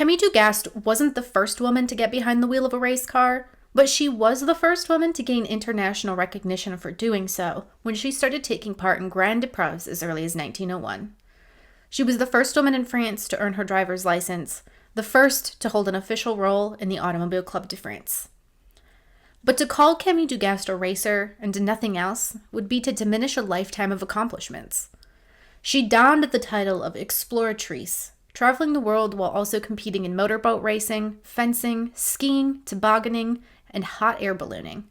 Camille du Gast wasn't the first woman to get behind the wheel of a race car, but she was the first woman to gain international recognition for doing so when she started taking part in Grand Épreuves as early as 1901. She was the first woman in France to earn her driver's license, the first to hold an official role in the Automobile Club de France. But to call Camille du Gast a racer and nothing else would be to diminish a lifetime of accomplishments. She donned the title of exploratrice, traveling the world while also competing in motorboat racing, fencing, skiing, tobogganing, and hot air ballooning.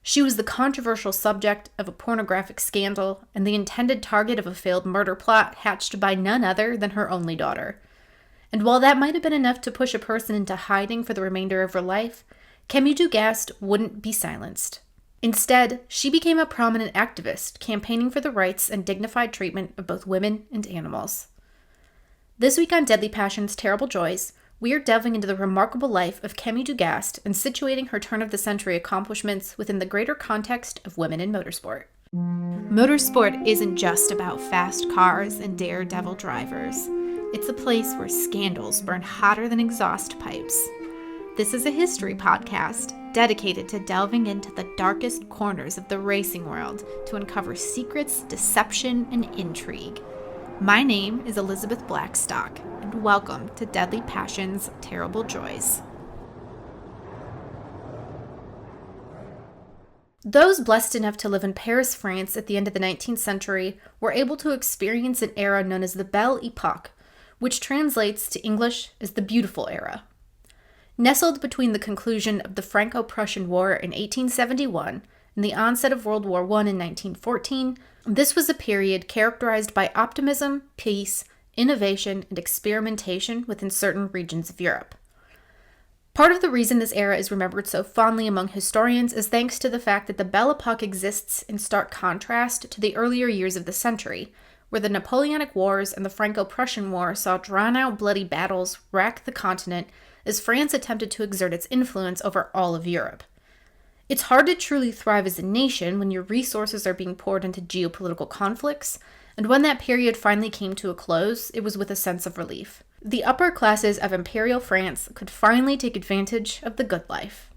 She was the controversial subject of a pornographic scandal and the intended target of a failed murder plot hatched by none other than her only daughter. And while that might have been enough to push a person into hiding for the remainder of her life, Camille du Gast wouldn't be silenced. Instead, she became a prominent activist, campaigning for the rights and dignified treatment of both women and animals. This week on Deadly Passions, Terrible Joys, we are delving into the remarkable life of Camille du Gast and situating her turn-of-the-century accomplishments within the greater context of women in motorsport. Motorsport isn't just about fast cars and daredevil drivers. It's a place where scandals burn hotter than exhaust pipes. This is a history podcast dedicated to delving into the darkest corners of the racing world to uncover secrets, deception, and intrigue. My name is Elizabeth Blackstock, and welcome to Deadly Passions, Terrible Joys. Those blessed enough to live in Paris, France at the end of the 19th century were able to experience an era known as the Belle Époque, which translates to English as the Beautiful Era. Nestled between the conclusion of the Franco-Prussian War in 1871 and the onset of World War I in 1914, this was a period characterized by optimism, peace, innovation, and experimentation within certain regions of Europe. Part of the reason this era is remembered so fondly among historians is thanks to the fact that the Belle Époque exists in stark contrast to the earlier years of the century, where the Napoleonic Wars and the Franco-Prussian War saw drawn-out bloody battles rack the continent as France attempted to exert its influence over all of Europe. It's hard to truly thrive as a nation when your resources are being poured into geopolitical conflicts, and when that period finally came to a close, it was with a sense of relief. The upper classes of Imperial France could finally take advantage of the good life.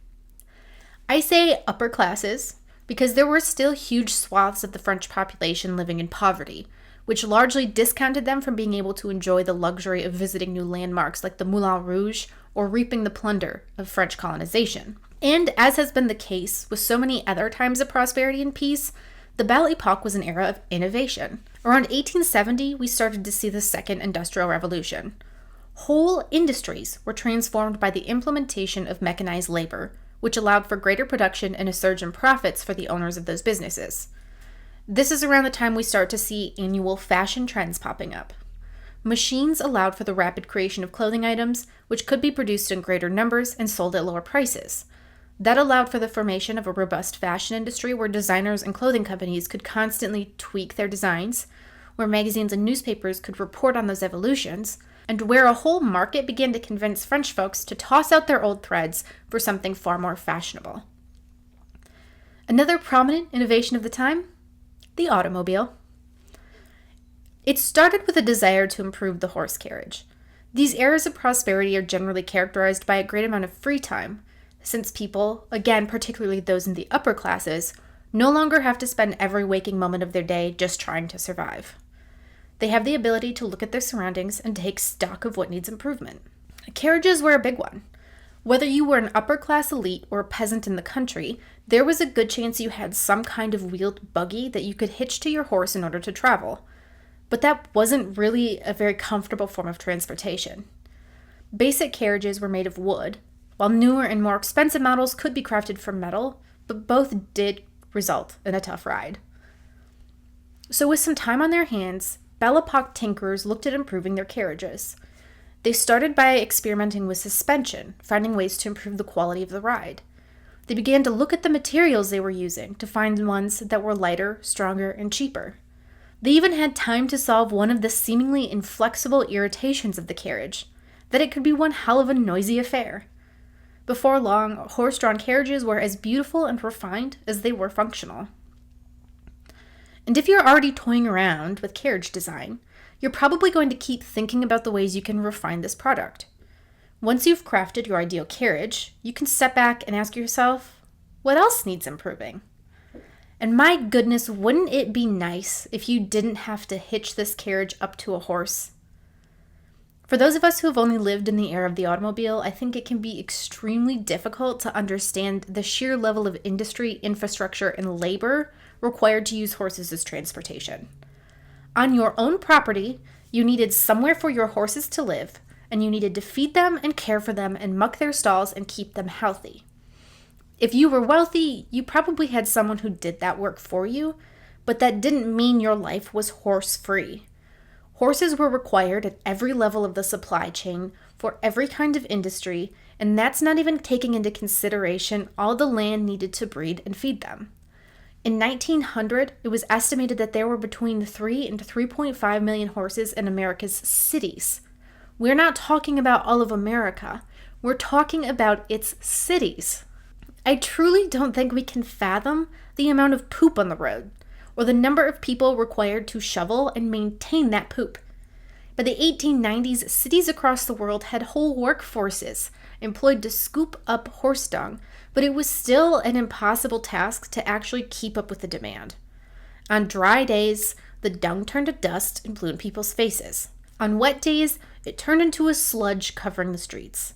I say upper classes because there were still huge swaths of the French population living in poverty, which largely discounted them from being able to enjoy the luxury of visiting new landmarks like the Moulin Rouge or reaping the plunder of French colonization. And as has been the case with so many other times of prosperity and peace, the Belle Époque was an era of innovation. Around 1870, we started to see the Second Industrial Revolution. Whole industries were transformed by the implementation of mechanized labor, which allowed for greater production and a surge in profits for the owners of those businesses. This is around the time we start to see annual fashion trends popping up. Machines allowed for the rapid creation of clothing items, which could be produced in greater numbers and sold at lower prices. That allowed for the formation of a robust fashion industry where designers and clothing companies could constantly tweak their designs, where magazines and newspapers could report on those evolutions, and where a whole market began to convince French folks to toss out their old threads for something far more fashionable. Another prominent innovation of the time? The automobile. It started with a desire to improve the horse carriage. These eras of prosperity are generally characterized by a great amount of free time, since people, again particularly those in the upper classes, no longer have to spend every waking moment of their day just trying to survive. They have the ability to look at their surroundings and take stock of what needs improvement. Carriages were a big one. Whether you were an upper-class elite or a peasant in the country, there was a good chance you had some kind of wheeled buggy that you could hitch to your horse in order to travel. But that wasn't really a very comfortable form of transportation. Basic carriages were made of wood, while newer and more expensive models could be crafted from metal, but both did result in a tough ride. So with some time on their hands, Belle Époque tinkerers looked at improving their carriages. They started by experimenting with suspension, finding ways to improve the quality of the ride. They began to look at the materials they were using to find ones that were lighter, stronger, and cheaper. They even had time to solve one of the seemingly inflexible irritations of the carriage, that it could be one hell of a noisy affair. Before long, horse-drawn carriages were as beautiful and refined as they were functional. And if you're already toying around with carriage design, you're probably going to keep thinking about the ways you can refine this product. Once you've crafted your ideal carriage, you can step back and ask yourself, what else needs improving? And my goodness, wouldn't it be nice if you didn't have to hitch this carriage up to a horse? For those of us who have only lived in the era of the automobile, I think it can be extremely difficult to understand the sheer level of industry, infrastructure, and labor required to use horses as transportation. On your own property, you needed somewhere for your horses to live, and you needed to feed them and care for them and muck their stalls and keep them healthy. If you were wealthy, you probably had someone who did that work for you, but that didn't mean your life was horse-free. Horses were required at every level of the supply chain for every kind of industry, and that's not even taking into consideration all the land needed to breed and feed them. In 1900, it was estimated that there were between 3 and 3.5 million horses in America's cities. We're not talking about all of America. We're talking about its cities. I truly don't think we can fathom the amount of poop on the road, or the number of people required to shovel and maintain that poop. By the 1890s, cities across the world had whole workforces employed to scoop up horse dung, but it was still an impossible task to actually keep up with the demand. On dry days, the dung turned to dust and blew in people's faces. On wet days, it turned into a sludge covering the streets.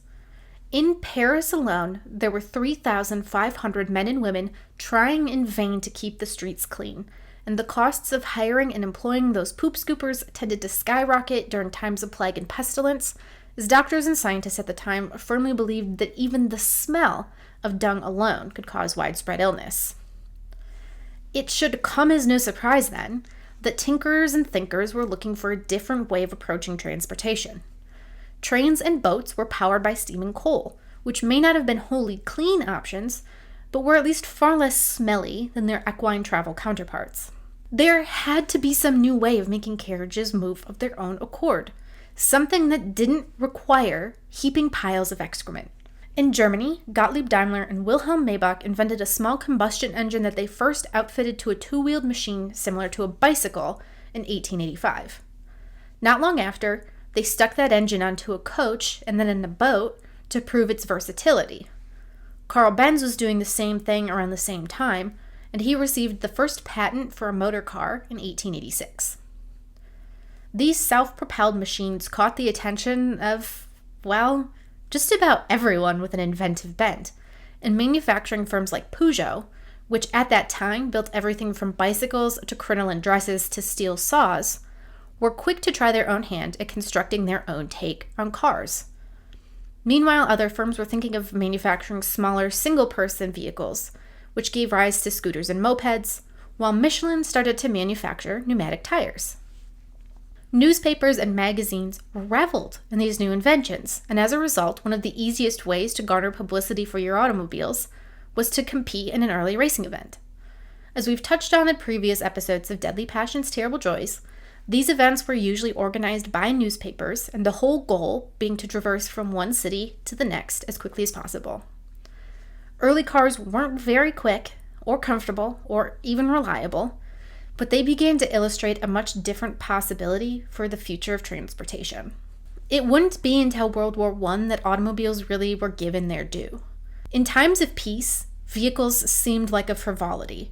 In Paris alone, there were 3,500 men and women trying in vain to keep the streets clean, and the costs of hiring and employing those poop scoopers tended to skyrocket during times of plague and pestilence, as doctors and scientists at the time firmly believed that even the smell of dung alone could cause widespread illness. It should come as no surprise, then, that tinkerers and thinkers were looking for a different way of approaching transportation. Trains and boats were powered by steam and coal, which may not have been wholly clean options, but were at least far less smelly than their equine travel counterparts. There had to be some new way of making carriages move of their own accord, something that didn't require heaping piles of excrement. In Germany, Gottlieb Daimler and Wilhelm Maybach invented a small combustion engine that they first outfitted to a two-wheeled machine similar to a bicycle in 1885. Not long after, they stuck that engine onto a coach and then in a boat to prove its versatility. Carl Benz was doing the same thing around the same time, and he received the first patent for a motor car in 1886. These self-propelled machines caught the attention of, well, just about everyone with an inventive bent, and manufacturing firms like Peugeot, which at that time built everything from bicycles to crinoline dresses to steel saws, were quick to try their own hand at constructing their own take on cars. Meanwhile, other firms were thinking of manufacturing smaller single-person vehicles, which gave rise to scooters and mopeds, while Michelin started to manufacture pneumatic tires. Newspapers and magazines reveled in these new inventions, and as a result, one of the easiest ways to garner publicity for your automobiles was to compete in an early racing event. As we've touched on in previous episodes of Deadly Passions, Terrible Joys, these events were usually organized by newspapers, and the whole goal being to traverse from one city to the next as quickly as possible. Early cars weren't very quick, or comfortable, or even reliable, but they began to illustrate a much different possibility for the future of transportation. It wouldn't be until World War I that automobiles really were given their due. In times of peace, vehicles seemed like a frivolity,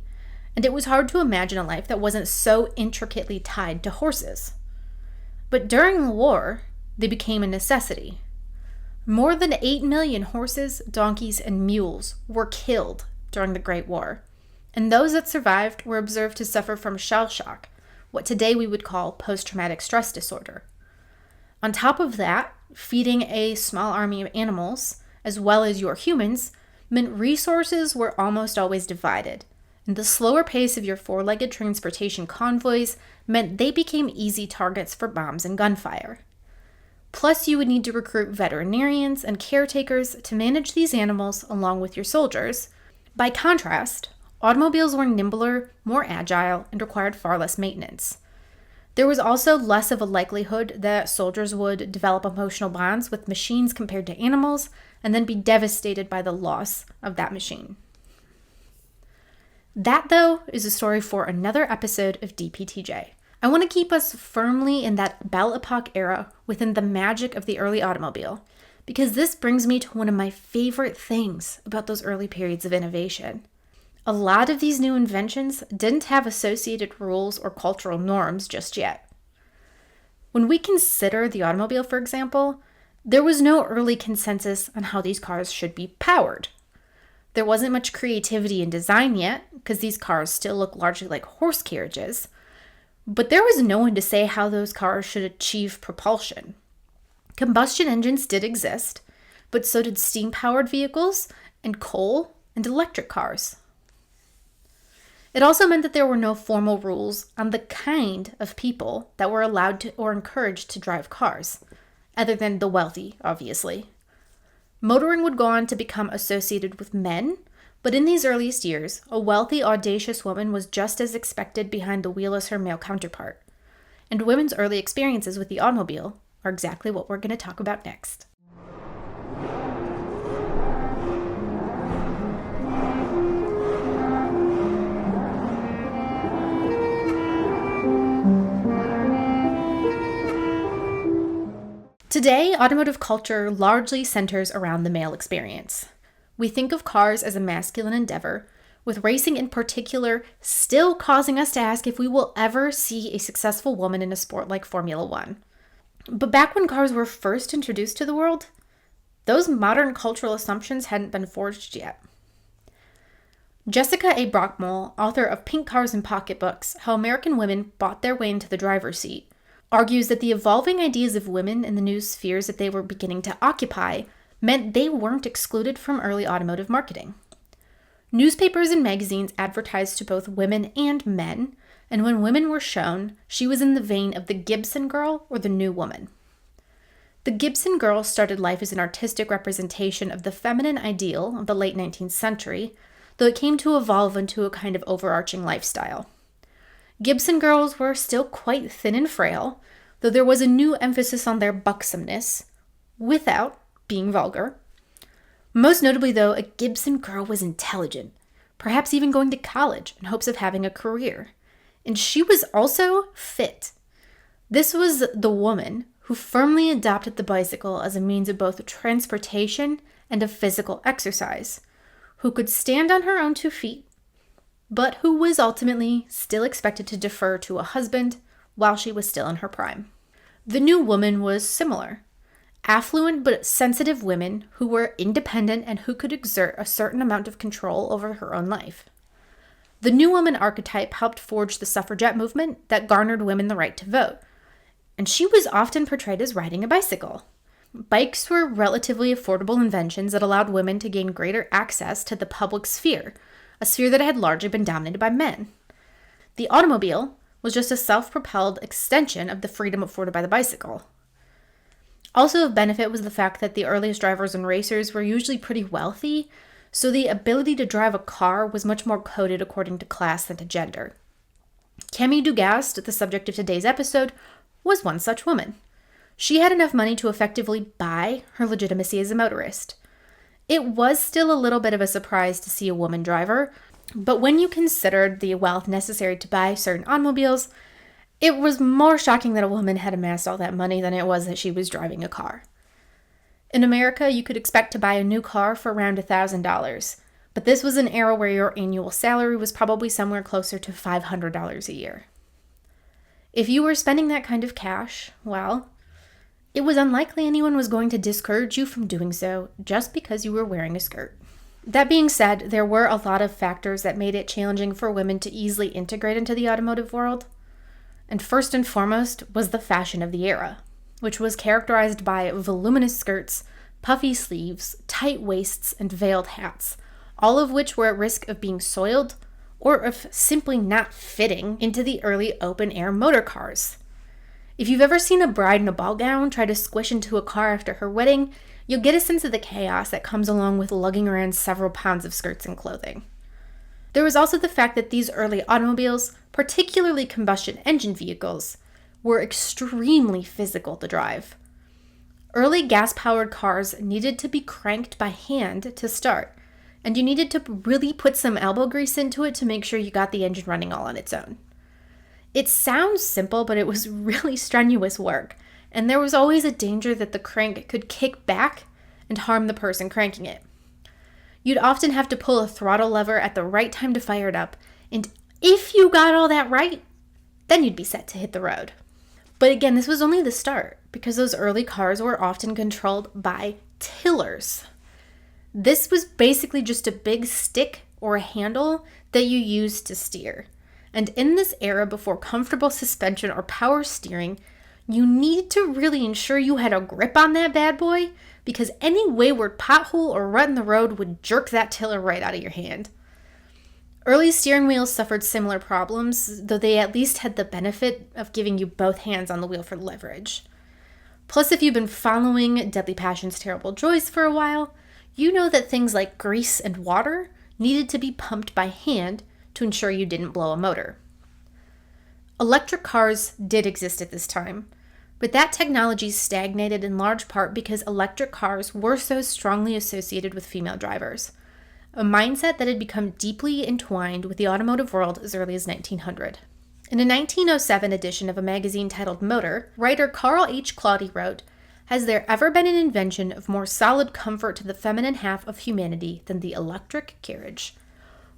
and it was hard to imagine a life that wasn't so intricately tied to horses. But during the war, they became a necessity. More than 8 million horses, donkeys, and mules were killed during the Great War, and those that survived were observed to suffer from shell shock, what today we would call post-traumatic stress disorder. On top of that, feeding a small army of animals, as well as your humans, meant resources were almost always divided, and the slower pace of your four-legged transportation convoys meant they became easy targets for bombs and gunfire. Plus, you would need to recruit veterinarians and caretakers to manage these animals along with your soldiers. By contrast, automobiles were nimbler, more agile, and required far less maintenance. There was also less of a likelihood that soldiers would develop emotional bonds with machines compared to animals and then be devastated by the loss of that machine. That, though, is a story for another episode of DPTJ. I want to keep us firmly in that Belle Epoque era within the magic of the early automobile, because this brings me to one of my favorite things about those early periods of innovation. A lot of these new inventions didn't have associated rules or cultural norms just yet. When we consider the automobile, for example, there was no early consensus on how these cars should be powered. There wasn't much creativity in design yet, because these cars still look largely like horse carriages, but there was no one to say how those cars should achieve propulsion. Combustion engines did exist, but so did steam-powered vehicles and coal and electric cars. It also meant that there were no formal rules on the kind of people that were allowed to or encouraged to drive cars, other than the wealthy, obviously. Motoring would go on to become associated with men, but in these earliest years, a wealthy, audacious woman was just as expected behind the wheel as her male counterpart. And women's early experiences with the automobile are exactly what we're going to talk about next. Today, automotive culture largely centers around the male experience. We think of cars as a masculine endeavor, with racing in particular still causing us to ask if we will ever see a successful woman in a sport like Formula One. But back when cars were first introduced to the world, those modern cultural assumptions hadn't been forged yet. Jessica A. Brockmole, author of Pink Cars and Pocketbooks, How American Women Bought Their Way into the Driver's Seat, argues that the evolving ideas of women in the new spheres that they were beginning to occupy meant they weren't excluded from early automotive marketing. Newspapers and magazines advertised to both women and men, and when women were shown, she was in the vein of the Gibson girl or the new woman. The Gibson girl started life as an artistic representation of the feminine ideal of the late 19th century, though it came to evolve into a kind of overarching lifestyle. Gibson girls were still quite thin and frail, though there was a new emphasis on their buxomness, without being vulgar. Most notably, though, a Gibson girl was intelligent, perhaps even going to college in hopes of having a career. And she was also fit. This was the woman who firmly adopted the bicycle as a means of both transportation and of physical exercise, who could stand on her own 2 feet, but who was ultimately still expected to defer to a husband while she was still in her prime. The new woman was similar. Affluent but sensitive women who were independent and who could exert a certain amount of control over her own life. The new woman archetype helped forge the suffragette movement that garnered women the right to vote, and she was often portrayed as riding a bicycle. Bikes were relatively affordable inventions that allowed women to gain greater access to the public sphere, a sphere that had largely been dominated by men. The automobile was just a self-propelled extension of the freedom afforded by the bicycle. Also of benefit was the fact that the earliest drivers and racers were usually pretty wealthy, so the ability to drive a car was much more coded according to class than to gender. Camille du Gast, the subject of today's episode, was one such woman. She had enough money to effectively buy her legitimacy as a motorist. It was still a little bit of a surprise to see a woman driver, but when you considered the wealth necessary to buy certain automobiles, it was more shocking that a woman had amassed all that money than it was that she was driving a car. In America, you could expect to buy a new car for around $1,000, but this was an era where your annual salary was probably somewhere closer to $500 a year. If you were spending that kind of cash, well, it was unlikely anyone was going to discourage you from doing so just because you were wearing a skirt. That being said, there were a lot of factors that made it challenging for women to easily integrate into the automotive world. And first and foremost was the fashion of the era, which was characterized by voluminous skirts, puffy sleeves, tight waists, and veiled hats, all of which were at risk of being soiled or of simply not fitting into the early open-air motor cars. If you've ever seen a bride in a ball gown try to squish into a car after her wedding, you'll get a sense of the chaos that comes along with lugging around several pounds of skirts and clothing. There was also the fact that these early automobiles, particularly combustion engine vehicles, were extremely physical to drive. Early gas-powered cars needed to be cranked by hand to start, and you needed to really put some elbow grease into it to make sure you got the engine running all on its own. It sounds simple, but it was really strenuous work, and there was always a danger that the crank could kick back and harm the person cranking it. You'd often have to pull a throttle lever at the right time to fire it up, and if you got all that right, then you'd be set to hit the road. But again, this was only the start, because those early cars were often controlled by tillers. This was basically just a big stick or a handle that you used to steer. And in this era, before comfortable suspension or power steering, you needed to really ensure you had a grip on that bad boy, because any wayward pothole or rut in the road would jerk that tiller right out of your hand. Early steering wheels suffered similar problems, though they at least had the benefit of giving you both hands on the wheel for leverage. Plus, if you've been following Deadly Passion's Terrible Joys for a while, you know that things like grease and water needed to be pumped by hand to ensure you didn't blow a motor. Electric cars did exist at this time, but that technology stagnated in large part because electric cars were so strongly associated with female drivers, a mindset that had become deeply entwined with the automotive world as early as 1900. In a 1907 edition of a magazine titled Motor, writer Carl H. Claudy wrote, "Has there ever been an invention of more solid comfort to the feminine half of humanity than the electric carriage?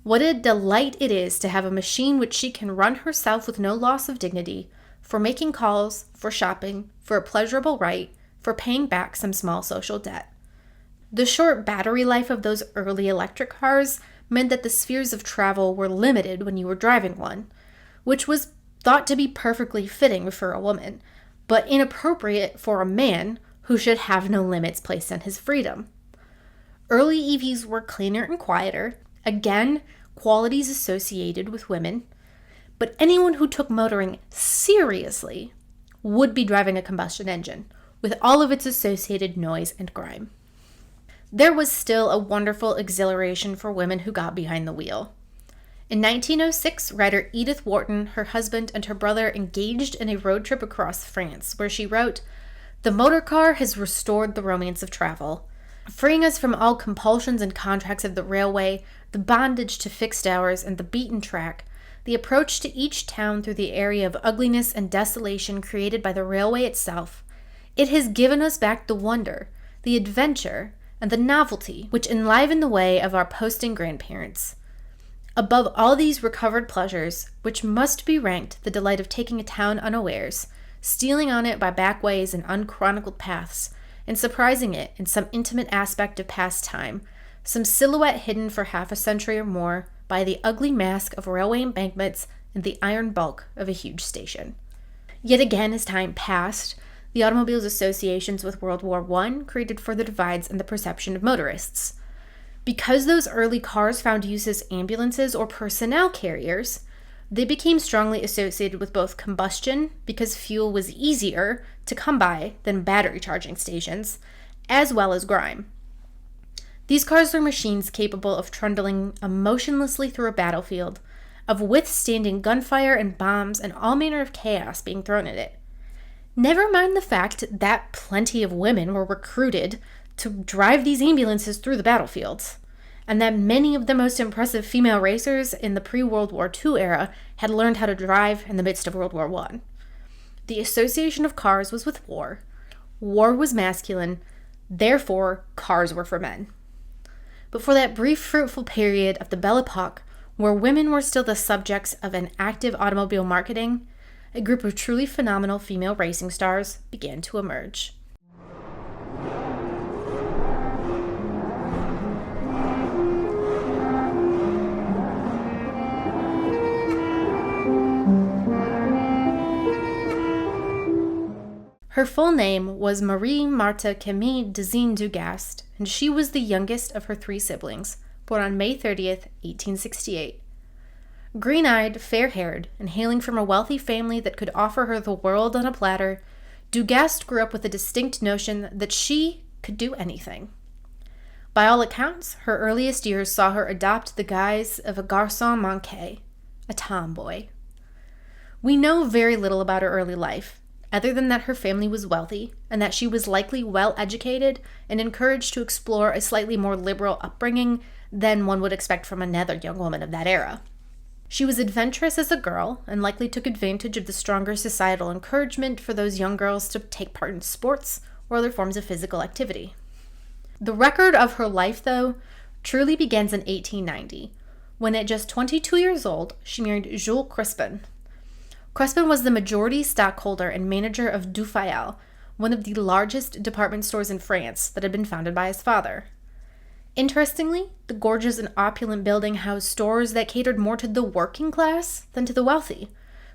What a delight it is to have a machine which she can run herself with no loss of dignity, for making calls, for shopping, for a pleasurable ride, for paying back some small social debt." The short battery life of those early electric cars meant that the spheres of travel were limited when you were driving one, which was thought to be perfectly fitting for a woman, but inappropriate for a man who should have no limits placed on his freedom. Early EVs were cleaner and quieter, again, qualities associated with women, but anyone who took motoring seriously would be driving a combustion engine, with all of its associated noise and grime. There was still a wonderful exhilaration for women who got behind the wheel. In 1906, writer Edith Wharton, her husband, and her brother engaged in a road trip across France, where she wrote, "The motor car has restored the romance of travel, freeing us from all compulsions and contracts of the railway, the bondage to fixed hours and the beaten track, the approach to each town through the area of ugliness and desolation created by the railway itself. It has given us back the wonder, the adventure, and the novelty which enlivened the way of our posting grandparents. Above all these recovered pleasures, which must be ranked the delight of taking a town unawares, stealing on it by back ways and unchronicled paths, and surprising it in some intimate aspect of past time, some silhouette hidden for half a century or more by the ugly mask of railway embankments and the iron bulk of a huge station." Yet again, as time passed, the automobile's associations with World War I created further divides in the perception of motorists. Because those early cars found use as ambulances or personnel carriers, they became strongly associated with both combustion, because fuel was easier to come by than battery charging stations, as well as grime. These cars were machines capable of trundling emotionlessly through a battlefield, of withstanding gunfire and bombs and all manner of chaos being thrown at it. Never mind the fact that plenty of women were recruited to drive these ambulances through the battlefields, and that many of the most impressive female racers in the pre-World War II era had learned how to drive in the midst of World War I. The association of cars was with war. War was masculine, therefore cars were for men. But for that brief fruitful period of the Belle Epoque, where women were still the subjects of an active automobile marketing, a group of truly phenomenal female racing stars began to emerge. Her full name was Marie Marthe Camille du Gast, and she was the youngest of her three siblings, born on May 30th, 1868. Green-eyed, fair-haired, and hailing from a wealthy family that could offer her the world on a platter, du Gast grew up with a distinct notion that she could do anything. By all accounts, her earliest years saw her adopt the guise of a garçon manqué, a tomboy. We know very little about her early life, other than that her family was wealthy and that she was likely well educated and encouraged to explore a slightly more liberal upbringing than one would expect from another young woman of that era. She was adventurous as a girl and likely took advantage of the stronger societal encouragement for those young girls to take part in sports or other forms of physical activity. The record of her life, though, truly begins in 1890, when at just 22 years old, she married Jules Crespin. Crespin was the majority stockholder and manager of Dufayel, one of the largest department stores in France that had been founded by his father. Interestingly, the gorgeous and opulent building housed stores that catered more to the working class than to the wealthy,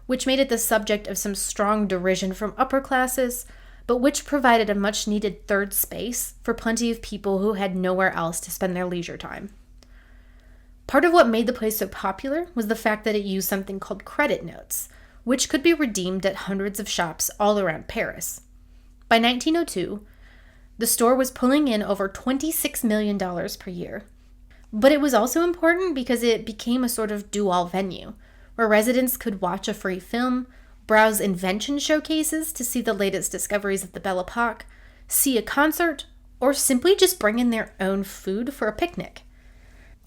which made it the subject of some strong derision from upper classes, but which provided a much-needed third space for plenty of people who had nowhere else to spend their leisure time. Part of what made the place so popular was the fact that it used something called credit notes, which could be redeemed at hundreds of shops all around Paris. By 1902, the store was pulling in over $26 million per year. But it was also important because it became a sort of do-all venue, where residents could watch a free film, browse invention showcases to see the latest discoveries of the Belle Epoque, see a concert, or simply just bring in their own food for a picnic.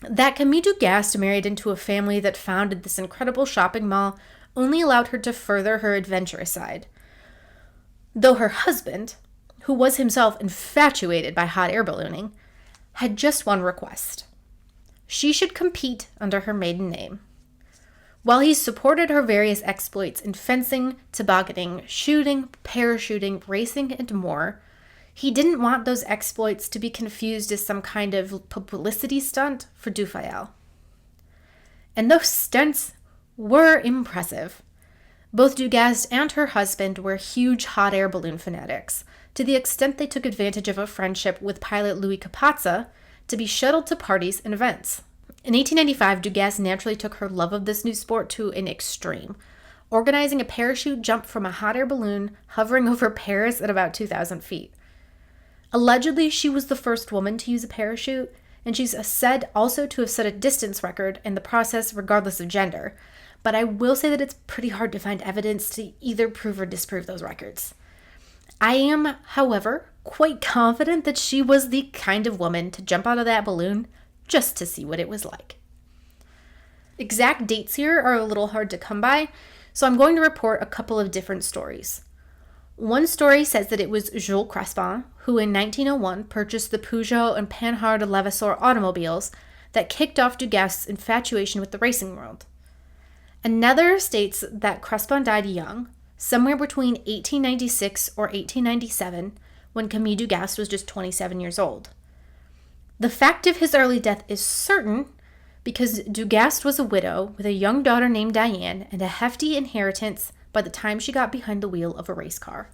That Camille du Gast married into a family that founded this incredible shopping mall only allowed her to further her adventurous side. Though her husband, who was himself infatuated by hot air ballooning, had just one request. She should compete under her maiden name. While he supported her various exploits in fencing, tobogganing, shooting, parachuting, racing, and more, he didn't want those exploits to be confused as some kind of publicity stunt for Dufayel. And those stunts were impressive. Both du Gast and her husband were huge hot air balloon fanatics, to the extent they took advantage of a friendship with pilot Louis Capazza to be shuttled to parties and events. In 1895, du Gast naturally took her love of this new sport to an extreme, organizing a parachute jump from a hot air balloon hovering over Paris at about 2,000 feet. Allegedly, she was the first woman to use a parachute, and she's said also to have set a distance record in the process regardless of gender, but I will say that it's pretty hard to find evidence to either prove or disprove those records. I am, however, quite confident that she was the kind of woman to jump out of that balloon just to see what it was like. Exact dates here are a little hard to come by, so I'm going to report a couple of different stories. One story says that it was Jules Crespin who in 1901 purchased the Peugeot and Panhard Levasseur automobiles that kicked off du Gast's infatuation with the racing world. Another states that Crespin died young, somewhere between 1896 or 1897, when Camille du Gast was just 27 years old. The fact of his early death is certain because du Gast was a widow with a young daughter named Diane and a hefty inheritance by the time she got behind the wheel of a race car.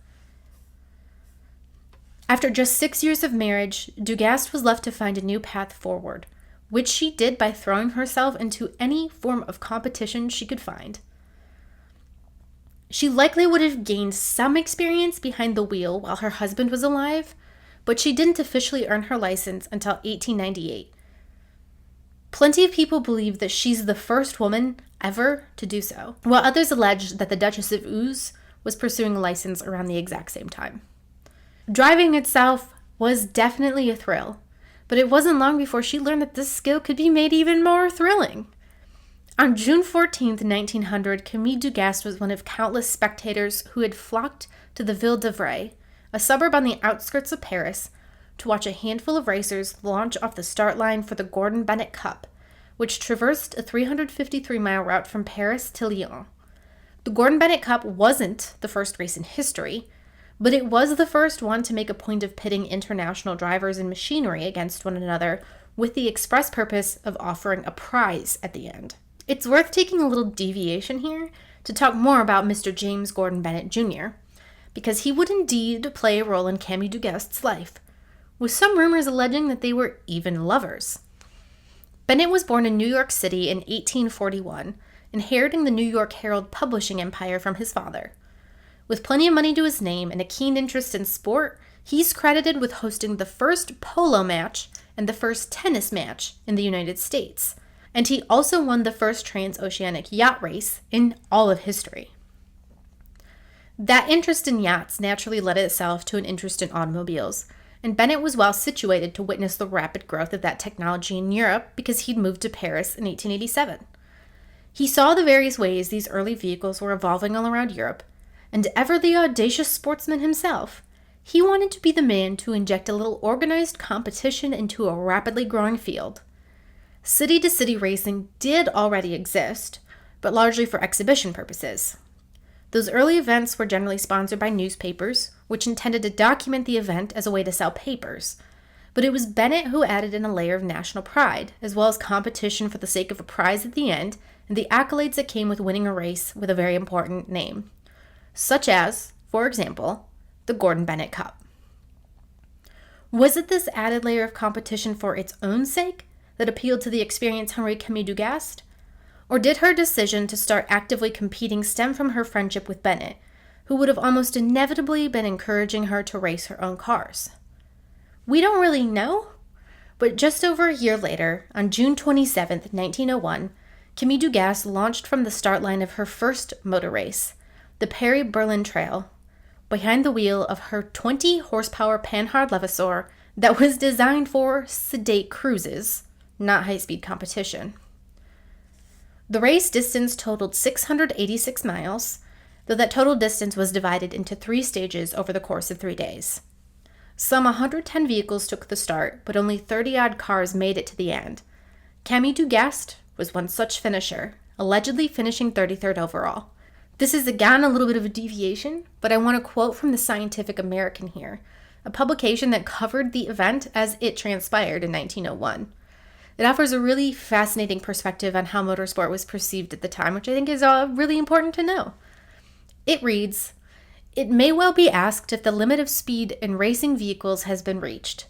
After just 6 years of marriage, du Gast was left to find a new path forward, which she did by throwing herself into any form of competition she could find. She likely would have gained some experience behind the wheel while her husband was alive, but she didn't officially earn her license until 1898. Plenty of people believe that she's the first woman ever to do so, while others allege that the Duchess of Uz was pursuing a license around the exact same time. Driving itself was definitely a thrill, but it wasn't long before she learned that this skill could be made even more thrilling. On June 14th, 1900, Camille du Gast was one of countless spectators who had flocked to the Ville d'Avray, a suburb on the outskirts of Paris, to watch a handful of racers launch off the start line for the Gordon Bennett Cup, which traversed a 353-mile route from Paris to Lyon. The Gordon Bennett Cup wasn't the first race in history, but it was the first one to make a point of pitting international drivers and machinery against one another with the express purpose of offering a prize at the end. It's worth taking a little deviation here to talk more about Mr. James Gordon Bennett Jr., because he would indeed play a role in Camille du Gast's life, with some rumors alleging that they were even lovers. Bennett was born in New York City in 1841, inheriting the New York Herald publishing empire from his father. With plenty of money to his name and a keen interest in sport, he's credited with hosting the first polo match and the first tennis match in the United States, and he also won the first transoceanic yacht race in all of history. That interest in yachts naturally led itself to an interest in automobiles, and Bennett was well situated to witness the rapid growth of that technology in Europe because he'd moved to Paris in 1887. He saw the various ways these early vehicles were evolving all around Europe, and ever the audacious sportsman himself, He wanted to be the man to inject a little organized competition into a rapidly growing field. City-to-city racing did already exist, but largely for exhibition purposes. Those early events were generally sponsored by newspapers, which intended to document the event as a way to sell papers. But it was Bennett who added in a layer of national pride, as well as competition for the sake of a prize at the end, and the accolades that came with winning a race with a very important name. Such as, for example, the Gordon Bennett Cup. Was it this added layer of competition for its own sake that appealed to the experience-hungry Camille du Gast? Or did her decision to start actively competing stem from her friendship with Bennett, who would have almost inevitably been encouraging her to race her own cars? We don't really know, but just over a year later, on June 27, 1901, Camille du Gast launched from the start line of her first motor race, the Paris-Berlin Trail, behind the wheel of her 20-horsepower Panhard Levasseur that was designed for sedate cruises, not high-speed competition. The race distance totaled 686 miles, though that total distance was divided into 3 stages over the course of 3 days. Some 110 vehicles took the start, but only 30-odd cars made it to the end. Camille du Gast was one such finisher, allegedly finishing 33rd overall. This is again a little bit of a deviation, but I want to quote from the Scientific American here, a publication that covered the event as it transpired in 1901. It offers a really fascinating perspective on how motorsport was perceived at the time, which I think is really important to know. It reads, "It may well be asked if the limit of speed in racing vehicles has been reached.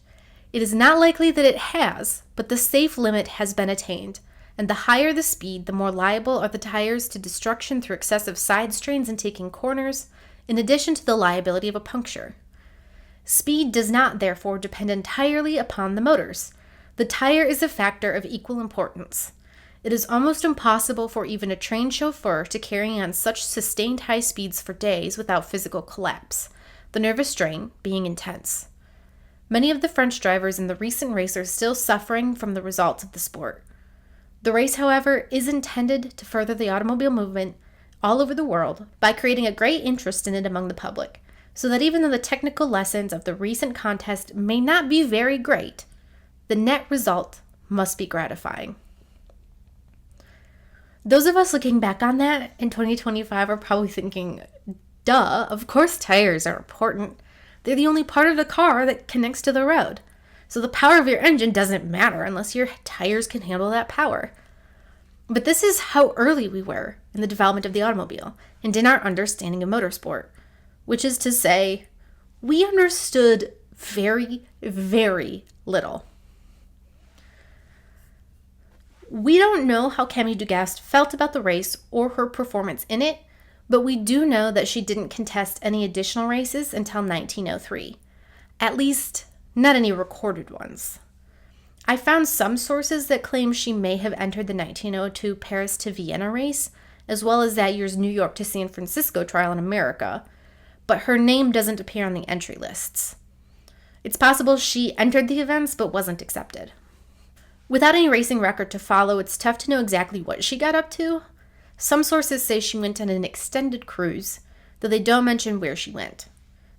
It is not likely that it has, but the safe limit has been attained, and the higher the speed, the more liable are the tires to destruction through excessive side strains and taking corners, in addition to the liability of a puncture. Speed does not, therefore, depend entirely upon the motors. The tire is a factor of equal importance. It is almost impossible for even a trained chauffeur to carry on such sustained high speeds for days without physical collapse, the nervous strain being intense. Many of the French drivers in the recent race are still suffering from the results of the sport. The race, however, is intended to further the automobile movement all over the world by creating a great interest in it among the public, so that even though the technical lessons of the recent contest may not be very great, the net result must be gratifying." Those of us looking back on that in 2025 are probably thinking, duh, of course tires are important. They're the only part of the car that connects to the road. So the power of your engine doesn't matter unless your tires can handle that power. But this is how early we were in the development of the automobile and in our understanding of motorsport, which is to say, we understood very, very little. We don't know how Camille du Gast felt about the race or her performance in it, but we do know that she didn't contest any additional races until 1903. At least, not any recorded ones. I found some sources that claim she may have entered the 1902 Paris to Vienna race, as well as that year's New York to San Francisco trial in America, but her name doesn't appear on the entry lists. It's possible she entered the events but wasn't accepted. Without any racing record to follow, it's tough to know exactly what she got up to. Some sources say she went on an extended cruise, though they don't mention where she went.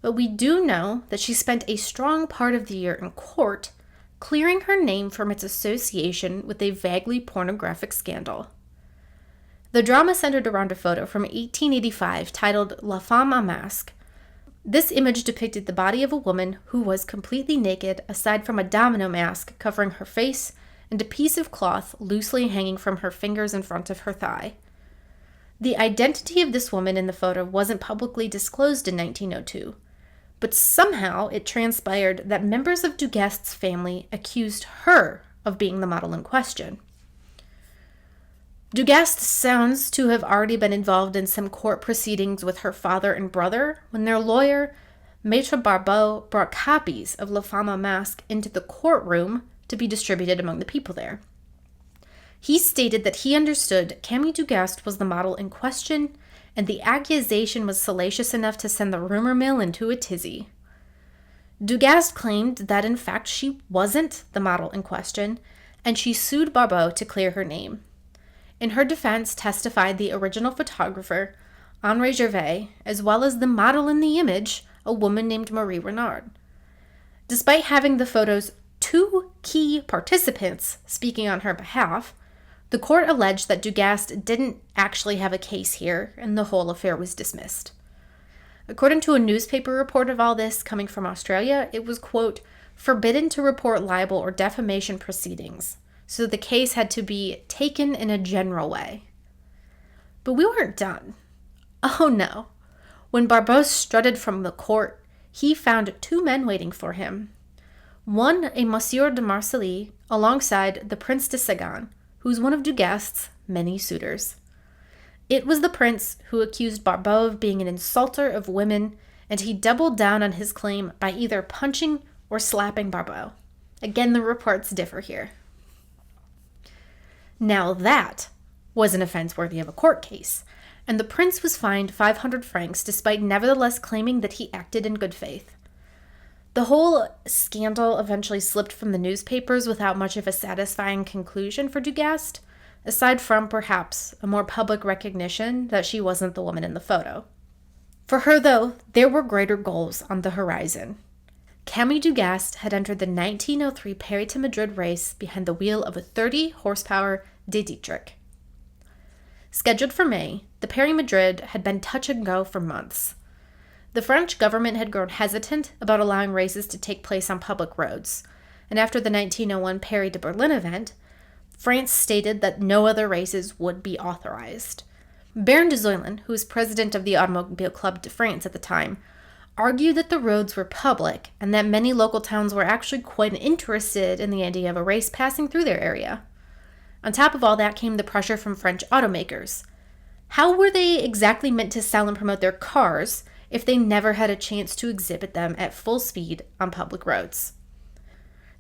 But we do know that she spent a strong part of the year in court, clearing her name from its association with a vaguely pornographic scandal. The drama centered around a photo from 1885 titled La Femme à Masque. This image depicted the body of a woman who was completely naked aside from a domino mask covering her face and a piece of cloth loosely hanging from her fingers in front of her thigh. The identity of this woman in the photo wasn't publicly disclosed in 1902, but somehow it transpired that members of du Gast's family accused her of being the model in question. Du Gast sounds to have already been involved in some court proceedings with her father and brother when their lawyer, Maître Barbeau, brought copies of La Femme à Masque into the courtroom to be distributed among the people there. He stated that he understood Camille du Gast was the model in question, and the accusation was salacious enough to send the rumor mill into a tizzy. Du Gast claimed that in fact she wasn't the model in question, and she sued Barbeau to clear her name. In her defense testified the original photographer, Henri Gervais, as well as the model in the image, a woman named Marie Renard. Despite having the photo's two key participants speaking on her behalf, the court alleged that du Gast didn't actually have a case here, and the whole affair was dismissed. According to a newspaper report of all this coming from Australia, it was, quote, forbidden to report libel or defamation proceedings, so the case had to be taken in a general way. But we weren't done. Oh no. When Barbeau strutted from the court, he found two men waiting for him. One, a Monsieur de Marcilly, alongside the Prince de Sagan, who's one of du Gast's many suitors. It was the prince who accused Barbeau of being an insulter of women, and he doubled down on his claim by either punching or slapping Barbeau. Again, the reports differ here. Now that was an offense worthy of a court case, and the prince was fined 500 francs despite nevertheless claiming that he acted in good faith. The whole scandal eventually slipped from the newspapers without much of a satisfying conclusion for du Gast, aside from perhaps a more public recognition that she wasn't the woman in the photo. For her, though, there were greater goals on the horizon. Camille du Gast had entered the 1903 Paris to Madrid race behind the wheel of a 30-horsepower Dietrich. Scheduled for May, the Paris-Madrid had been touch and go for months. The French government had grown hesitant about allowing races to take place on public roads, and after the 1901 Paris to Berlin event, France stated that no other races would be authorized. Baron de Zuylen, who was president of the Automobile Club de France at the time, argued that the roads were public and that many local towns were actually quite interested in the idea of a race passing through their area. On top of all that came the pressure from French automakers. How were they exactly meant to sell and promote their cars if they never had a chance to exhibit them at full speed on public roads?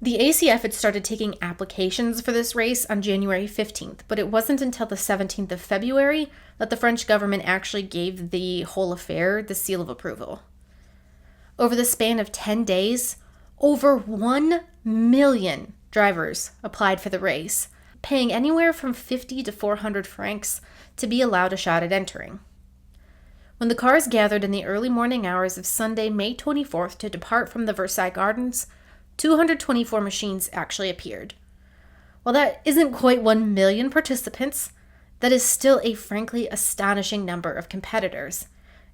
The ACF had started taking applications for this race on January 15th, but it wasn't until the 17th of February that the French government actually gave the whole affair the seal of approval. Over the span of 10 days, over 1 million drivers applied for the race, paying anywhere from 50 to 400 francs to be allowed a shot at entering. When the cars gathered in the early morning hours of Sunday, May 24th to depart from the Versailles Gardens, 224 machines actually appeared. While that isn't quite 1 million participants, that is still a frankly astonishing number of competitors,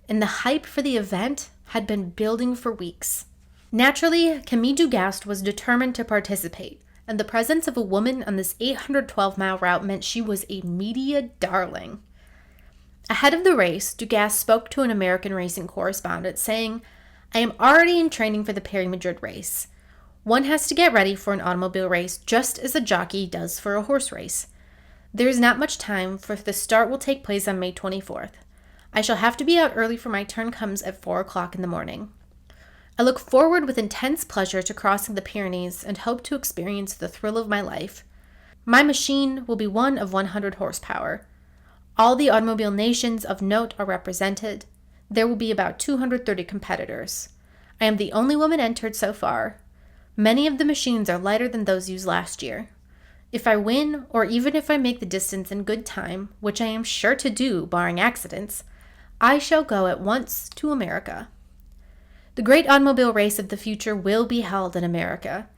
and the hype for the event had been building for weeks. Naturally, Camille du Gast was determined to participate, and the presence of a woman on this 812-mile route meant she was a media darling. Ahead of the race, du Gast spoke to an American racing correspondent saying, "I am already in training for the Paris-Madrid race. One has to get ready for an automobile race just as a jockey does for a horse race. There is not much time, for the start will take place on May 24th. I shall have to be out early, for my turn comes at 4 o'clock in the morning. I look forward with intense pleasure to crossing the Pyrenees and hope to experience the thrill of my life. My machine will be one of 100 horsepower. All the automobile nations of note are represented. There will be about 230 competitors. I am the only woman entered so far. Many of the machines are lighter than those used last year. If I win, or even if I make the distance in good time, which I am sure to do, barring accidents, I shall go at once to America. The great automobile race of the future will be held in America.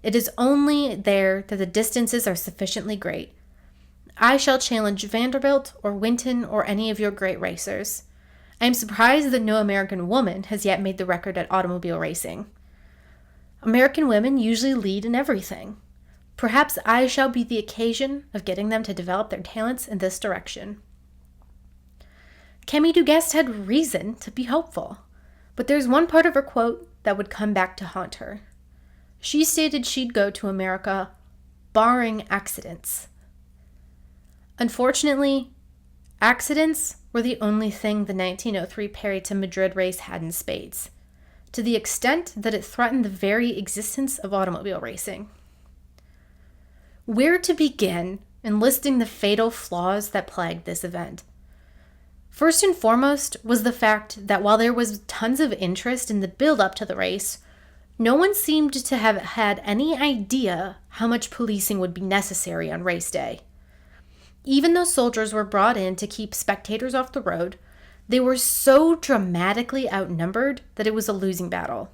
It is only there that the distances are sufficiently great. I shall challenge Vanderbilt or Winton or any of your great racers. I am surprised that no American woman has yet made the record at automobile racing. American women usually lead in everything. Perhaps I shall be the occasion of getting them to develop their talents in this direction." Camille du Gast had reason to be hopeful, but there's one part of her quote that would come back to haunt her. She stated she'd go to America, barring accidents. Unfortunately, accidents were the only thing the 1903 Paris to Madrid race had in spades, to the extent that it threatened the very existence of automobile racing. Where to begin in listing the fatal flaws that plagued this event? First and foremost was the fact that while there was tons of interest in the build-up to the race, no one seemed to have had any idea how much policing would be necessary on race day. Even though soldiers were brought in to keep spectators off the road, They were so dramatically outnumbered that it was a losing battle.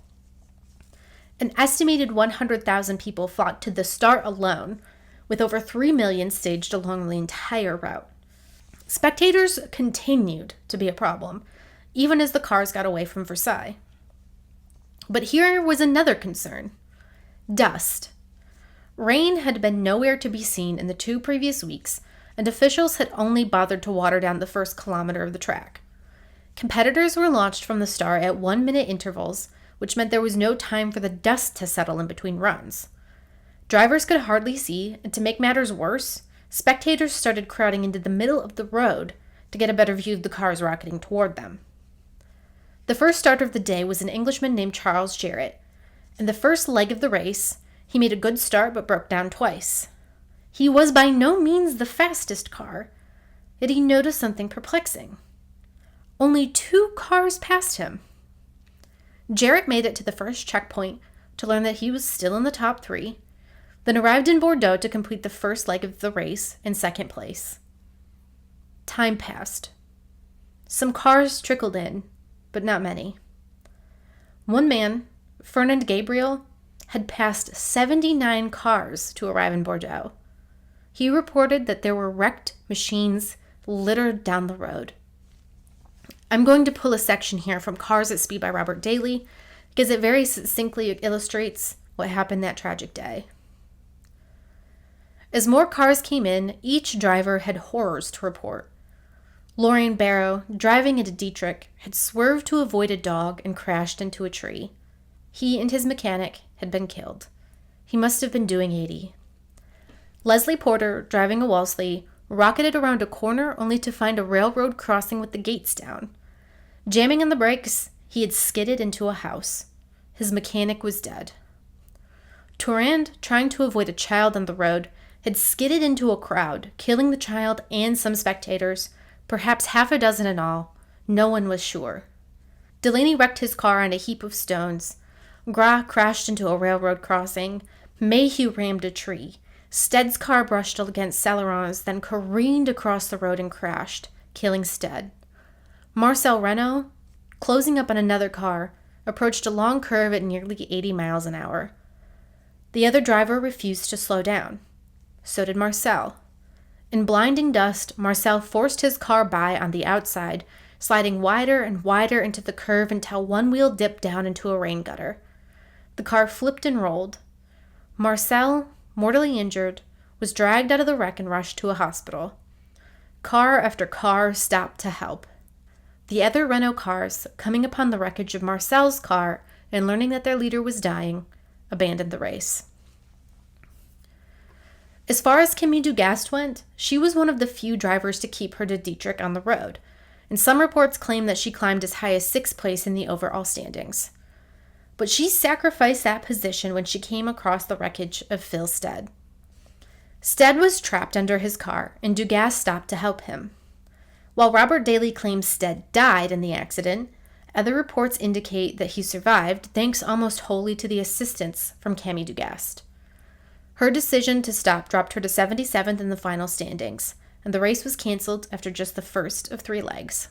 An estimated 100,000 people flocked to the start alone, with over 3 million staged along the entire route. Spectators continued to be a problem, even as the cars got away from Versailles. But here was another concern: dust. Rain had been nowhere to be seen in the 2 previous weeks, and officials had only bothered to water down the first kilometer of the track. Competitors were launched from the start at 1-minute intervals, which meant there was no time for the dust to settle in between runs. Drivers could hardly see, and to make matters worse, spectators started crowding into the middle of the road to get a better view of the cars rocketing toward them. The first starter of the day was an Englishman named Charles Jarrett. In the first leg of the race, he made a good start but broke down twice. He was by no means the fastest car, yet he noticed something perplexing. Only 2 cars passed him. Jarrett made it to the first checkpoint to learn that he was still in the top 3, then arrived in Bordeaux to complete the first leg of the race in second place. Time passed. Some cars trickled in, but not many. One man, Fernand Gabriel, had passed 79 cars to arrive in Bordeaux. He reported that there were wrecked machines littered down the road. I'm going to pull a section here from Cars at Speed by Robert Daly because it very succinctly illustrates what happened that tragic day. As more cars came in, each driver had horrors to report. Laurent Barrow, driving into Dietrich, had swerved to avoid a dog and crashed into a tree. He and his mechanic had been killed. He must have been doing 80. Leslie Porter, driving a Wolseley, rocketed around a corner only to find a railroad crossing with the gates down. Jamming on the brakes, he had skidded into a house. His mechanic was dead. Tourand, trying to avoid a child on the road, had skidded into a crowd, killing the child and some spectators, perhaps half a dozen in all. No one was sure. Delaney wrecked his car on a heap of stones. Gras crashed into a railroad crossing. Mayhew rammed a tree. Stead's car brushed against Celeron's, then careened across the road and crashed, killing Stead. Marcel Renault, closing up on another car, approached a long curve at nearly 80 miles an hour. The other driver refused to slow down. So did Marcel. In blinding dust, Marcel forced his car by on the outside, sliding wider and wider into the curve until one wheel dipped down into a rain gutter. The car flipped and rolled. Marcel, mortally injured, was dragged out of the wreck and rushed to a hospital. Car after car stopped to help. The other Renault cars, coming upon the wreckage of Marcel's car and learning that their leader was dying, abandoned the race. As far as Camille du Gast went, she was one of the few drivers to keep her to Dietrich on the road, and some reports claim that she climbed as high as 6th place in the overall standings. But she sacrificed that position when she came across the wreckage of Phil Stead. Stead was trapped under his car, and du Gast stopped to help him. While Robert Daly claims Stead died in the accident, other reports indicate that he survived thanks almost wholly to the assistance from Camille du Gast. Her decision to stop dropped her to 77th in the final standings, and the race was canceled after just the first of 3 legs.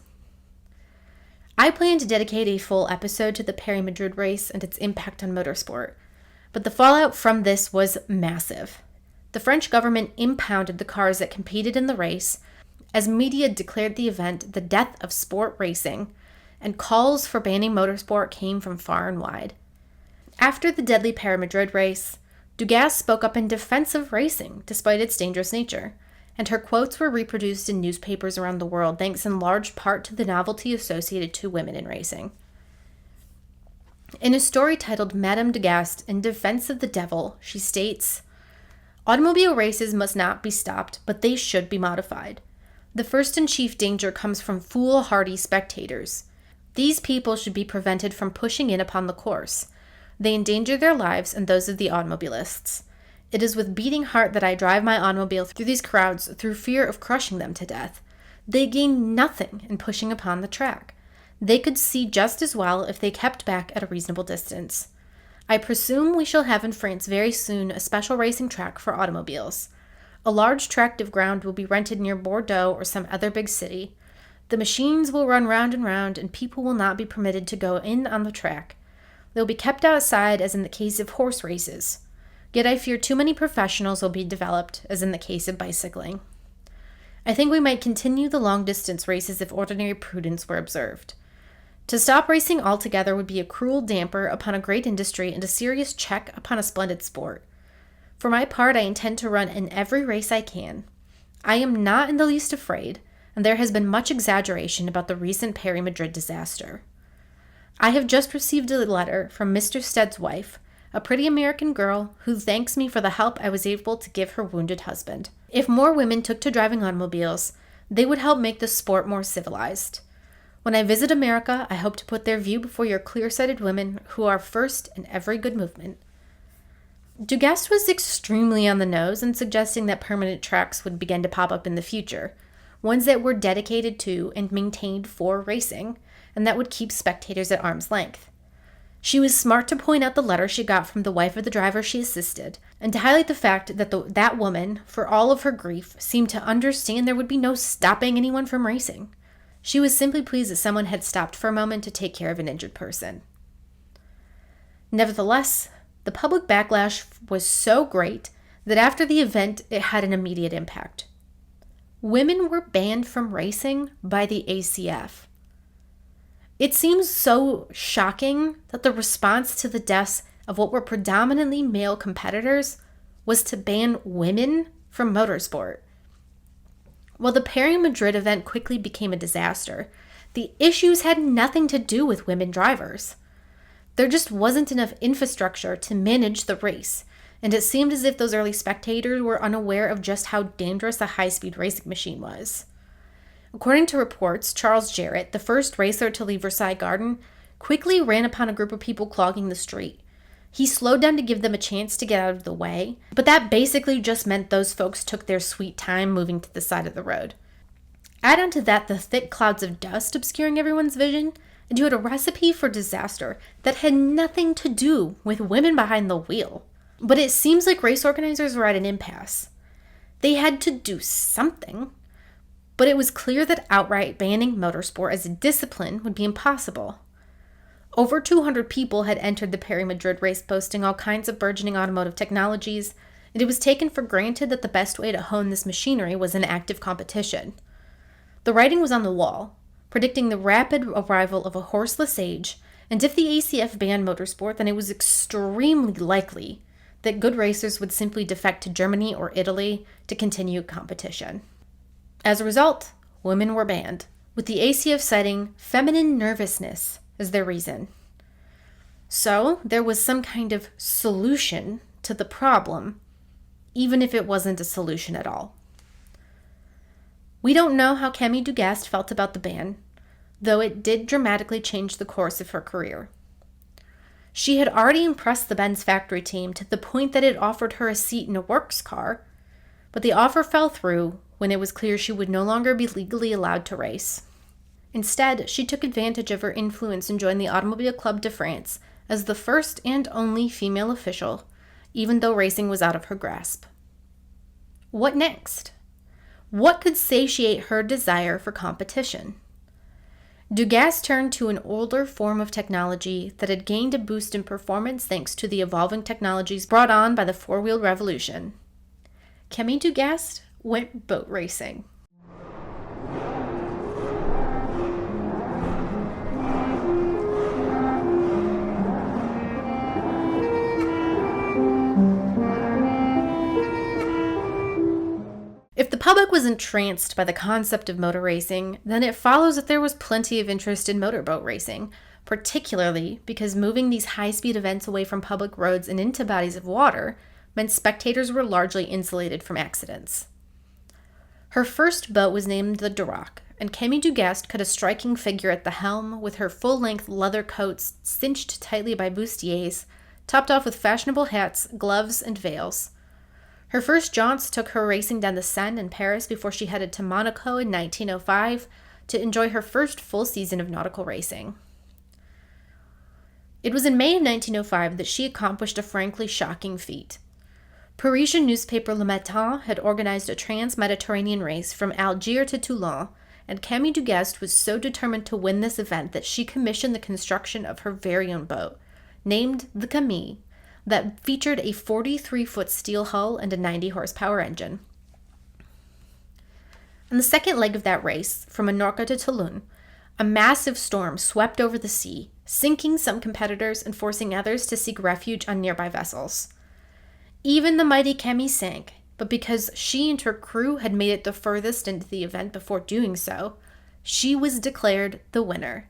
I plan to dedicate a full episode to the Paris-Madrid race and its impact on motorsport, but the fallout from this was massive. The French government impounded the cars that competed in the race, as media declared the event the death of sport racing, and calls for banning motorsport came from far and wide. After the deadly Paris-Madrid race, du Gast spoke up in defense of racing despite its dangerous nature, and her quotes were reproduced in newspapers around the world thanks in large part to the novelty associated to women in racing. In a story titled Madame du Gast in Defense of the Devil, she states, "Automobile races must not be stopped, but they should be modified. The first and chief danger comes from foolhardy spectators. These people should be prevented from pushing in upon the course. They endanger their lives and those of the automobilists. It is with beating heart that I drive my automobile through these crowds through fear of crushing them to death. They gain nothing in pushing upon the track. They could see just as well if they kept back at a reasonable distance. I presume we shall have in France very soon a special racing track for automobiles. A large tract of ground will be rented near Bordeaux or some other big city. The machines will run round and round, and people will not be permitted to go in on the track. They'll be kept outside, as in the case of horse races. Yet I fear too many professionals will be developed, as in the case of bicycling. I think we might continue the long-distance races if ordinary prudence were observed. To stop racing altogether would be a cruel damper upon a great industry and a serious check upon a splendid sport. For my part, I intend to run in every race I can. I am not in the least afraid, and there has been much exaggeration about the recent Paris-Madrid disaster. I have just received a letter from Mr. Stead's wife, a pretty American girl who thanks me for the help I was able to give her wounded husband. If more women took to driving automobiles, they would help make the sport more civilized. When I visit America, I hope to put their view before your clear-sighted women who are first in every good movement. Du Gast was extremely on the nose in suggesting that permanent tracks would begin to pop up in the future, ones that were dedicated to and maintained for racing, and that would keep spectators at arm's length. She was smart to point out the letter she got from the wife of the driver she assisted, and to highlight the fact that that woman, for all of her grief, seemed to understand there would be no stopping anyone from racing. She was simply pleased that someone had stopped for a moment to take care of an injured person. Nevertheless, the public backlash was so great that after the event, it had an immediate impact. Women were banned from racing by the ACF. It seems so shocking that the response to the deaths of what were predominantly male competitors was to ban women from motorsport. While the Paris-Madrid event quickly became a disaster, the issues had nothing to do with women drivers. There just wasn't enough infrastructure to manage the race, and it seemed as if those early spectators were unaware of just how dangerous a high-speed racing machine was. According to reports, Charles Jarrett, the first racer to leave Versailles Garden, quickly ran upon a group of people clogging the street. He slowed down to give them a chance to get out of the way, but that basically just meant those folks took their sweet time moving to the side of the road. Add on to that the thick clouds of dust obscuring everyone's vision, and you had a recipe for disaster that had nothing to do with women behind the wheel. But it seems like race organizers were at an impasse. They had to do something. But it was clear that outright banning motorsport as a discipline would be impossible. Over 200 people had entered the Paris-Madrid race boasting all kinds of burgeoning automotive technologies, and it was taken for granted that the best way to hone this machinery was an active competition. The writing was on the wall, predicting the rapid arrival of a horseless age, and if the ACF banned motorsport, then it was extremely likely that good racers would simply defect to Germany or Italy to continue competition. As a result, women were banned, with the ACF citing feminine nervousness as their reason. So there was some kind of solution to the problem, even if it wasn't a solution at all. We don't know how Camille du Gast felt about the ban, though it did dramatically change the course of her career. She had already impressed the Benz factory team to the point that it offered her a seat in a works car, but the offer fell through when it was clear she would no longer be legally allowed to race. Instead, she took advantage of her influence and joined the Automobile Club de France as the first and only female official, even though racing was out of her grasp. What next? What could satiate her desire for competition? Du Gast turned to an older form of technology that had gained a boost in performance thanks to the evolving technologies brought on by the four-wheel revolution. Camille du Gast went boat racing. If the public was entranced by the concept of motor racing, then it follows that there was plenty of interest in motorboat racing, particularly because moving these high-speed events away from public roads and into bodies of water meant spectators were largely insulated from accidents. Her first boat was named the Duroc, and Camille du Gast cut a striking figure at the helm with her full-length leather coats cinched tightly by bustiers, topped off with fashionable hats, gloves, and veils. Her first jaunts took her racing down the Seine in Paris before she headed to Monaco in 1905 to enjoy her first full season of nautical racing. It was in May of 1905 that she accomplished a frankly shocking feat. Parisian newspaper Le Matin had organized a trans-Mediterranean race from Algiers to Toulon, and Camille du Gast was so determined to win this event that she commissioned the construction of her very own boat, named the Camille, that featured a 43-foot steel hull and a 90-horsepower engine. On the second leg of that race, from Menorca to Toulon, a massive storm swept over the sea, sinking some competitors and forcing others to seek refuge on nearby vessels. Even the mighty Camille sank, but because she and her crew had made it the furthest into the event before doing so, she was declared the winner.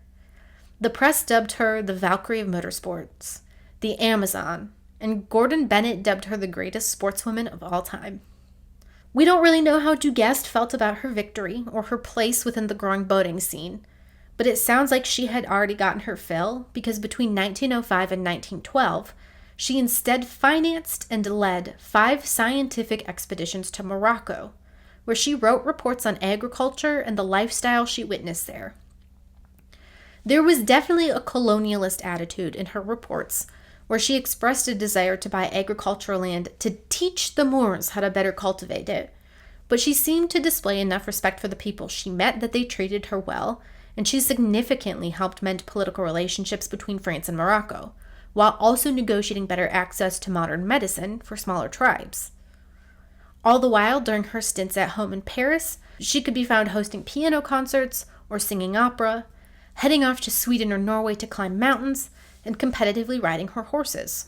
The press dubbed her the Valkyrie of motorsports, the Amazon, and Gordon Bennett dubbed her the greatest sportswoman of all time. We don't really know how du Gast felt about her victory or her place within the growing boating scene, but it sounds like she had already gotten her fill because between 1905 and 1912, she instead financed and led 5 scientific expeditions to Morocco, where she wrote reports on agriculture and the lifestyle she witnessed there. There was definitely a colonialist attitude in her reports, where she expressed a desire to buy agricultural land to teach the Moors how to better cultivate it, but she seemed to display enough respect for the people she met that they treated her well, and she significantly helped mend political relationships between France and Morocco, while also negotiating better access to modern medicine for smaller tribes. All the while, during her stints at home in Paris, she could be found hosting piano concerts or singing opera, heading off to Sweden or Norway to climb mountains, and competitively riding her horses.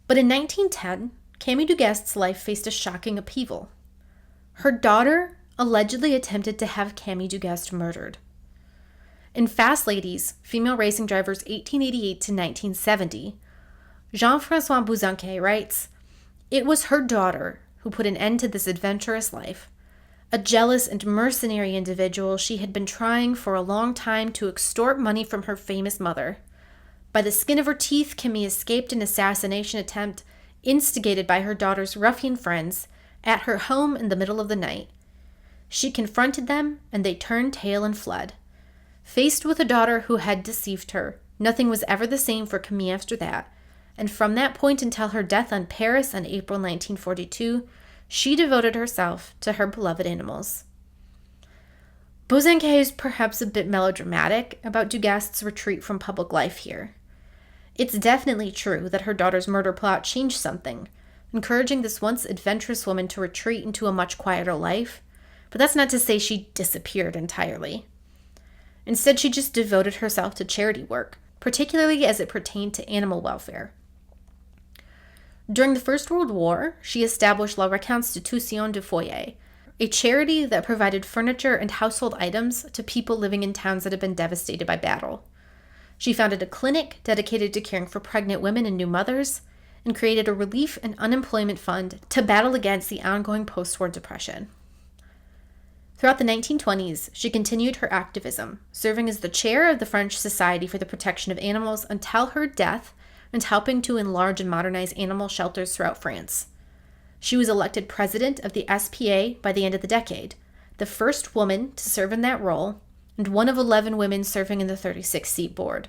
But in 1910, Camille du Gast's life faced a shocking upheaval. Her daughter allegedly attempted to have Camille du Gast murdered. In Fast Ladies, Female Racing Drivers 1888 to 1970, Jean-François Bouzanquet writes, "It was her daughter who put an end to this adventurous life. A jealous and mercenary individual, she had been trying for a long time to extort money from her famous mother. By the skin of her teeth, Camille escaped an assassination attempt instigated by her daughter's ruffian friends at her home in the middle of the night. She confronted them, and they turned tail and fled. Faced with a daughter who had deceived her, nothing was ever the same for Camille after that, and from that point until her death on Paris on April 1942, she devoted herself to her beloved animals." Bouzanquet is perhaps a bit melodramatic about du Gast's retreat from public life here. It's definitely true that her daughter's murder plot changed something, encouraging this once adventurous woman to retreat into a much quieter life, but that's not to say she disappeared entirely. Instead, she just devoted herself to charity work, particularly as it pertained to animal welfare. During the First World War, she established La Reconstitution du Foyer, a charity that provided furniture and household items to people living in towns that had been devastated by battle. She founded a clinic dedicated to caring for pregnant women and new mothers, and created a relief and unemployment fund to battle against the ongoing post-war depression. Throughout the 1920s, she continued her activism, serving as the chair of the French Society for the Protection of Animals until her death, and helping to enlarge and modernize animal shelters throughout France. She was elected president of the SPA by the end of the decade, the first woman to serve in that role, and one of 11 women serving in the 36-seat board.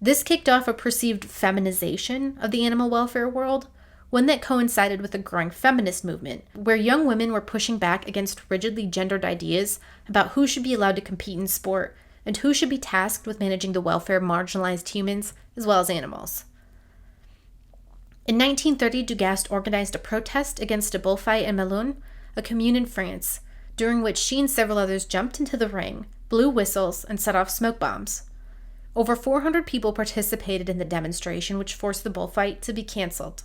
This kicked off a perceived feminization of the animal welfare world, one that coincided with a growing feminist movement, where young women were pushing back against rigidly gendered ideas about who should be allowed to compete in sport and who should be tasked with managing the welfare of marginalized humans as well as animals. In 1930, du Gast organized a protest against a bullfight in Melun, a commune in France, during which she and several others jumped into the ring, blew whistles, and set off smoke bombs. Over 400 people participated in the demonstration, which forced the bullfight to be canceled.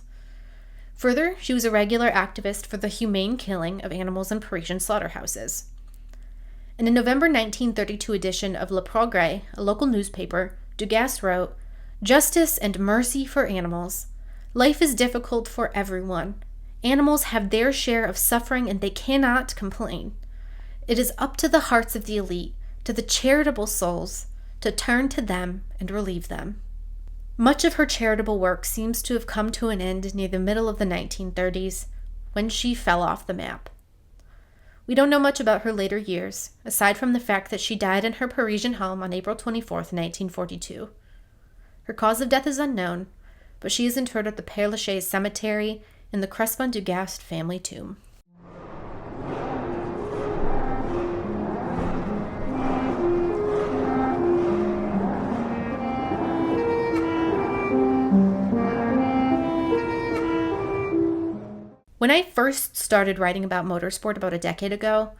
Further, she was a regular activist for the humane killing of animals in Parisian slaughterhouses. In a November 1932 edition of Le Progrès, a local newspaper, du Gast wrote, "Justice and mercy for animals. Life is difficult for everyone. Animals have their share of suffering and they cannot complain. It is up to the hearts of the elite, to the charitable souls, to turn to them and relieve them." Much of her charitable work seems to have come to an end near the middle of the 1930s, when she fell off the map. We don't know much about her later years, aside from the fact that she died in her Parisian home on April 24, 1942. Her cause of death is unknown, but she is interred at the Père Lachaise Cemetery in the Crespin du Gast family tomb. When I first started writing about motorsport about a decade ago,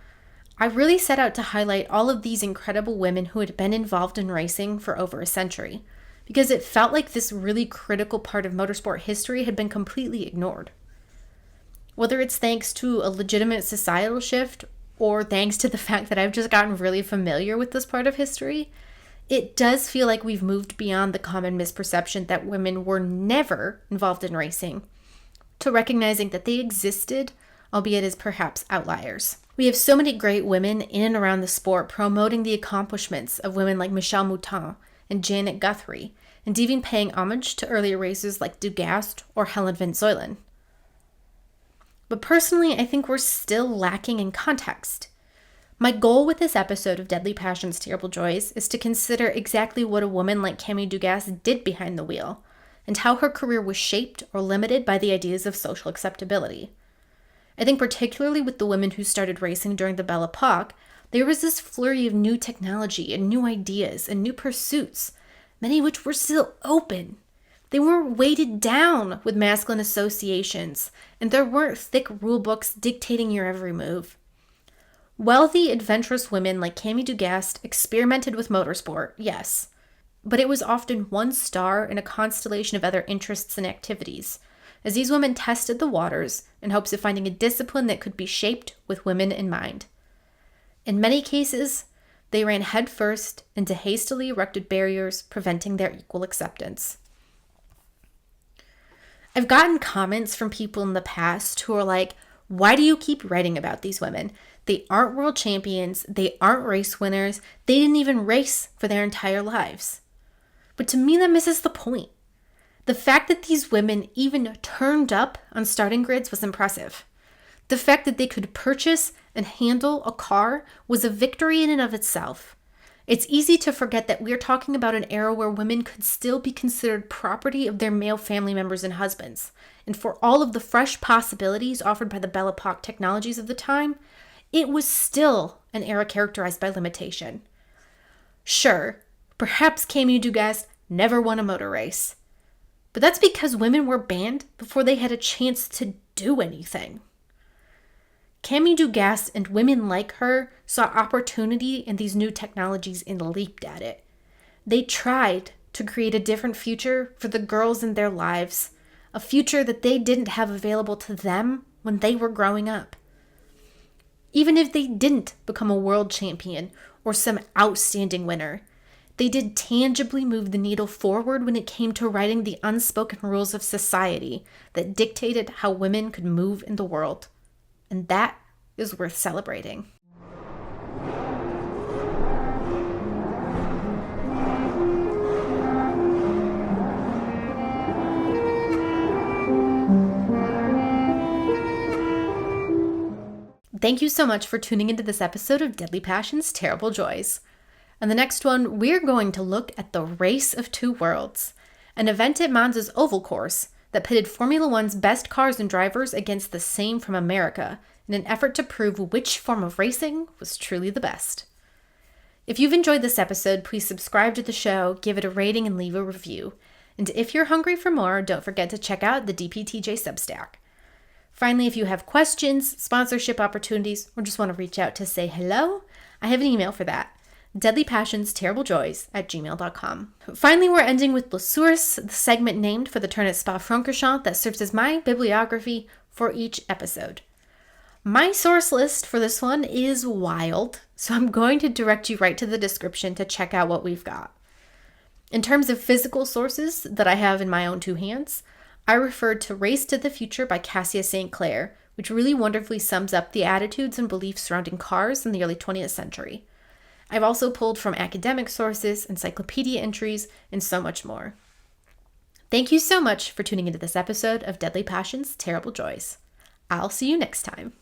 I really set out to highlight all of these incredible women who had been involved in racing for over a century, because it felt like this really critical part of motorsport history had been completely ignored. Whether it's thanks to a legitimate societal shift or thanks to the fact that I've just gotten really familiar with this part of history, it does feel like we've moved beyond the common misperception that women were never involved in racing to recognizing that they existed, albeit as perhaps outliers. We have so many great women in and around the sport promoting the accomplishments of women like Michelle Mouton and Janet Guthrie, and even paying homage to earlier racers like du Gast or Helen van Zuylen. But personally, I think we're still lacking in context. My goal with this episode of Deadly Passions, Terrible Joys is to consider exactly what a woman like Camille du Gast did behind the wheel, and how her career was shaped or limited by the ideas of social acceptability. I think particularly with the women who started racing during the Belle Epoque, there was this flurry of new technology and new ideas and new pursuits, many of which were still open. They weren't weighted down with masculine associations, and there weren't thick rule books dictating your every move. Wealthy, adventurous women like Camille du Gast experimented with motorsport, yes, but it was often one star in a constellation of other interests and activities, as these women tested the waters in hopes of finding a discipline that could be shaped with women in mind. In many cases, they ran headfirst into hastily erected barriers preventing their equal acceptance. I've gotten comments from people in the past who are like, why do you keep writing about these women? They aren't world champions, they aren't race winners, they didn't even race for their entire lives. But to me, that misses the point. The fact that these women even turned up on starting grids was impressive. The fact that they could purchase and handle a car was a victory in and of itself. It's easy to forget that we're talking about an era where women could still be considered property of their male family members and husbands. And for all of the fresh possibilities offered by the Belle Epoque technologies of the time, it was still an era characterized by limitation. Sure, perhaps Camille du Gast never won a motor race, but that's because women were banned before they had a chance to do anything. Camille du Gast and women like her saw opportunity in these new technologies and leaped at it. They tried to create a different future for the girls in their lives, a future that they didn't have available to them when they were growing up. Even if they didn't become a world champion or some outstanding winner, they did tangibly move the needle forward when it came to writing the unspoken rules of society that dictated how women could move in the world. And that is worth celebrating. Thank you so much for tuning into this episode of Deadly Passions, Terrible Joys. In the next one, we're going to look at the Race of Two Worlds, an event at Monza's Oval Course that pitted Formula One's best cars and drivers against the same from America in an effort to prove which form of racing was truly the best. If you've enjoyed this episode, please subscribe to the show, give it a rating, and leave a review. And if you're hungry for more, don't forget to check out the DPTJ Substack. Finally, if you have questions, sponsorship opportunities, or just want to reach out to say hello, I have an email for that. deadlypassionsterriblejoys@gmail.com. Finally, we're ending with Le Source, the segment named for the turn at Spa-Francorchamps that serves as my bibliography for each episode. My source list for this one is wild, so I'm going to direct you right to the description to check out what we've got. In terms of physical sources that I have in my own two hands, I referred to Race to the Future by Cassia St. Clair, which really wonderfully sums up the attitudes and beliefs surrounding cars in the early 20th century. I've also pulled from academic sources, encyclopedia entries, and so much more. Thank you so much for tuning into this episode of Deadly Passions, Terrible Joys. I'll see you next time.